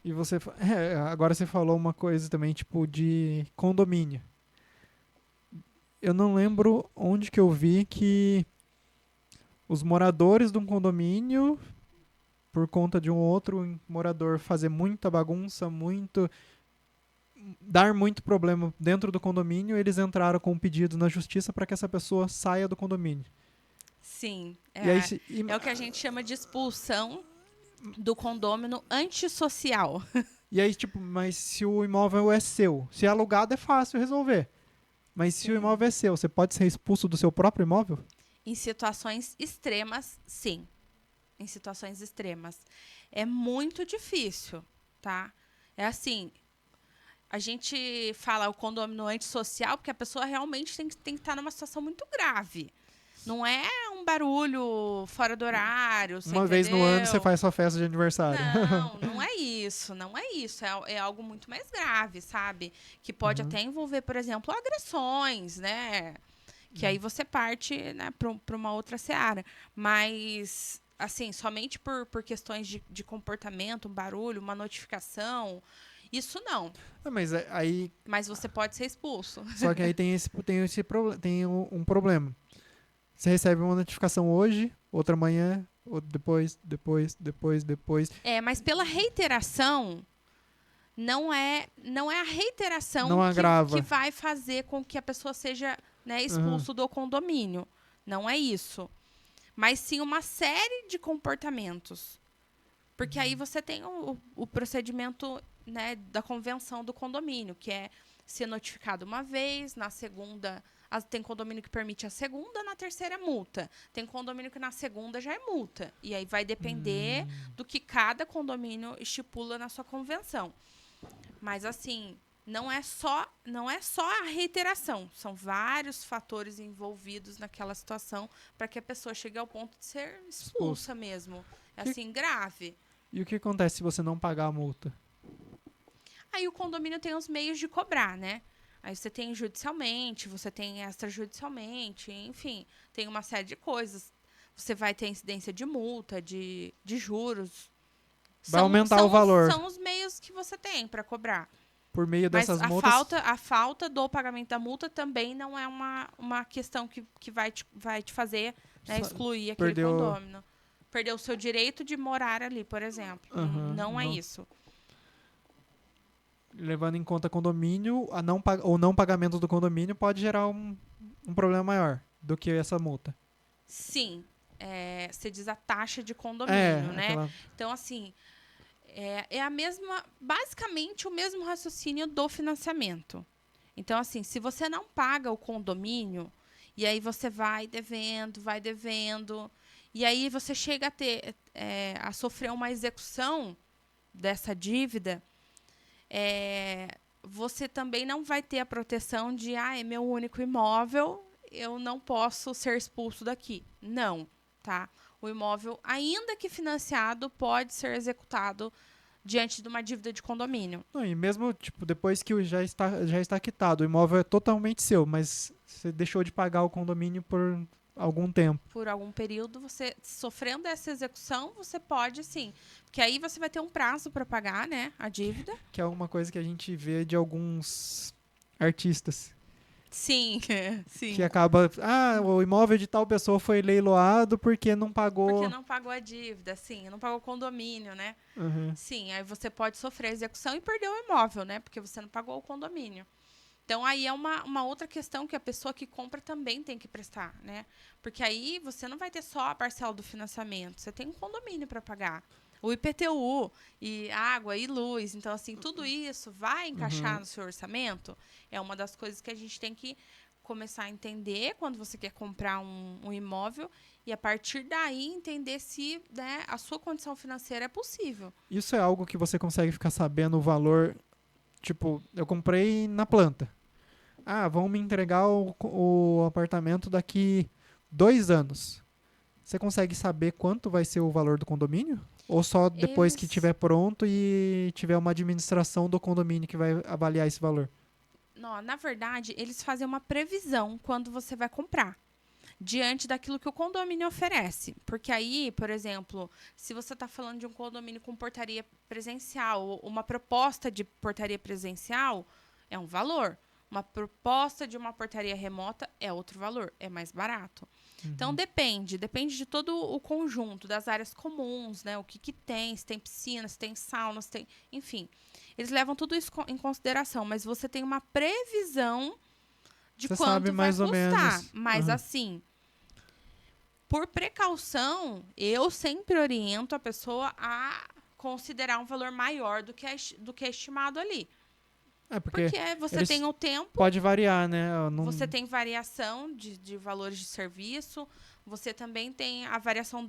E você, agora você falou uma coisa também, tipo, de condomínio. Eu não lembro onde que eu vi que os moradores de um condomínio, por conta de um outro morador fazer muita bagunça, dar muito problema dentro do condomínio, eles entraram com um pedido na justiça para que essa pessoa saia do condomínio. Sim, E aí, é o que a gente chama de expulsão do condômino antissocial. tipo, mas se o imóvel é seu, se é alugado é fácil resolver. Mas se o Sim. imóvel é seu, você pode ser expulso do seu próprio imóvel? Em situações extremas, sim. Em situações extremas. É muito difícil, tá? É assim, a gente fala o condômino antissocial porque a pessoa realmente tem que estar numa situação muito grave. Não é um barulho fora do horário, você Uma vez no ano você entendeu? faz sua festa de aniversário. Não, não é isso, não é isso. É algo muito mais grave, sabe? Que pode Uhum. até envolver, por exemplo, agressões, né? Que aí você parte, né, para uma outra seara. Mas, assim, somente por questões de comportamento, um barulho, uma notificação, isso não. Ah, mas aí. Mas você pode ser expulso. Só que aí tem um problema. Você recebe uma notificação hoje, outra amanhã, outra depois. É, mas pela reiteração, não é a reiteração Não que agrava. vai fazer com que a pessoa seja, né, Uhum. expulso do condomínio. Não é isso. Mas sim uma série de comportamentos. Porque aí você tem o procedimento, né, da convenção do condomínio, que é ser notificado uma vez, na segunda. Tem condomínio que permite a segunda, na terceira é multa. Tem condomínio que na segunda já é multa. E aí vai depender do que cada condomínio estipula na sua convenção. Mas assim, não é só a reiteração, são vários fatores envolvidos naquela situação para que a pessoa chegue ao ponto de ser Expulso. expulsa mesmo. É Que- assim, grave. E o que acontece se você não pagar a multa? Aí o condomínio tem os meios de cobrar, né? Aí você tem judicialmente, você tem extrajudicialmente, enfim, tem uma série de coisas. Você vai ter incidência de multa, de juros. Vai São, aumentar o são, os, valor são os meios que você tem para cobrar. por meio Mas dessas a multas. falta, a falta do pagamento da multa também não é uma questão que vai te fazer, né, excluir aquele Perdeu. condômino. Perder o seu direito de morar ali, por exemplo. Uhum, Não é não. isso. Levando em conta condomínio, o não pagamento do condomínio pode gerar um problema maior do que essa multa. Sim, você diz a taxa de É, condomínio, né? aquela. Então, assim, é a mesma, basicamente o mesmo raciocínio do financiamento. Então, assim, se você não paga o condomínio, e aí você vai devendo, e aí você chega a sofrer uma execução dessa dívida, você também não vai ter a proteção de, é meu único imóvel, eu não posso ser expulso daqui. Não, tá? O imóvel, ainda que financiado, pode ser executado diante de uma dívida de condomínio. Não, e mesmo, tipo, depois que já está quitado, o imóvel é totalmente seu, mas você deixou de pagar o condomínio por algum tempo. Por algum período, você sofrendo essa execução, você pode sim. Porque aí você vai ter um prazo para pagar, né, a dívida. Que é uma coisa que a gente vê de alguns artistas. Sim, Que sim. acaba. Ah, o imóvel de tal pessoa foi leiloado porque não Porque pagou. não pagou a dívida, sim, não pagou o condomínio, né? Uhum. Sim, aí você pode sofrer a execução e perder o imóvel, né? Porque você não pagou o condomínio. Então, aí é uma outra questão que a pessoa que compra também tem que prestar, né? Porque aí você não vai ter só a parcela do financiamento, você tem um condomínio para pagar. O IPTU, e água e luz. Então, assim, tudo isso vai encaixar Uhum. no seu orçamento. É uma das coisas que a gente tem que começar a entender quando você quer comprar um imóvel e, a partir daí, entender se, né, a sua condição financeira é possível. Isso é algo que você consegue ficar sabendo o valor. Tipo, eu comprei na planta. Ah, vão me entregar o apartamento daqui 2 anos. Você consegue saber quanto vai ser o valor do condomínio? Ou só depois que Eles estiver pronto e tiver uma administração do condomínio que vai avaliar esse valor? Não, na verdade, eles fazem uma previsão quando você vai comprar. diante daquilo que o condomínio oferece. Porque aí, por exemplo, se você está falando de um condomínio com portaria presencial, uma proposta de portaria presencial é um valor. Uma proposta de uma portaria remota é outro valor, é mais barato. Então, depende de todo o conjunto das áreas comuns, né? O que tem, se tem piscina, se tem sauna, se tem... Enfim, eles levam tudo isso em consideração, mas você tem uma previsão de Você sabe quanto vai mais ou custar. menos. Mas, assim, por precaução, eu sempre oriento a pessoa a considerar um valor maior do que é estimado ali. É, porque Porque você eles tem o tempo, pode variar, né? Eu não... você tem variação de valores de serviço, você também tem a variação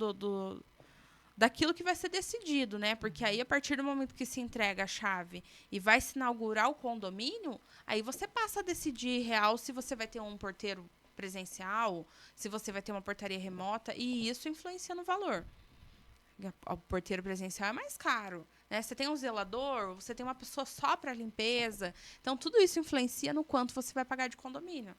daquilo que vai ser decidido, né? Porque aí, a partir do momento que se entrega a chave e vai se inaugurar o condomínio, aí você passa a decidir real se você vai ter um porteiro presencial, se você vai ter uma portaria remota, e isso influencia no valor. O porteiro presencial é mais caro, né? Você tem um zelador, você tem uma pessoa só para limpeza. Então, tudo isso influencia no quanto você vai pagar de condomínio.